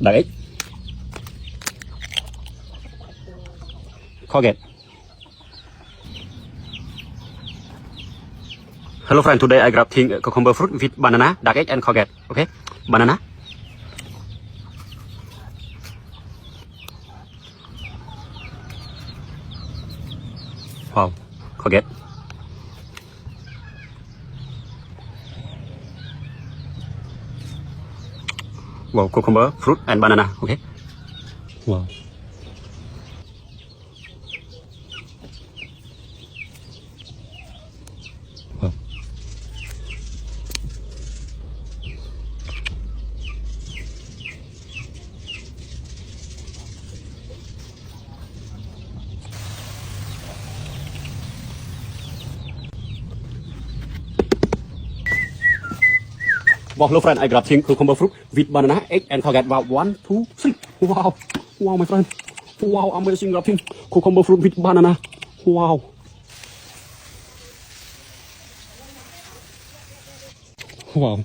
Đấy. Courgette. Hello friend, today I grab cucumber fruit with banana, dark egg and courgette. Okay, banana. Wow, courgette. Wow, cucumber, fruit and banana. Okay. Wow. Wow. Wow, hello friend, I grab cucumber fruit with banana, egg and courgette. Wow, 1, 2, 3. Wow, wow, my friend. Wow, amazing grabbing cucumber fruit with banana. Wow. Wow.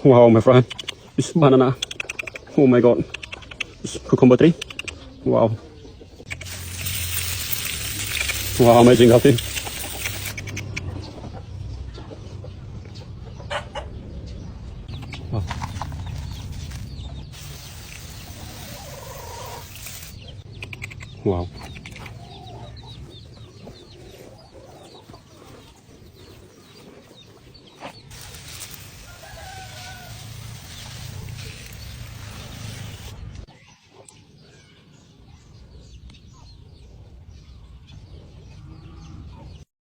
Wow, my friend. It's banana. Oh my god. It's cucumber tree. Wow. Wow, amazing grabbing. Wow. Wow.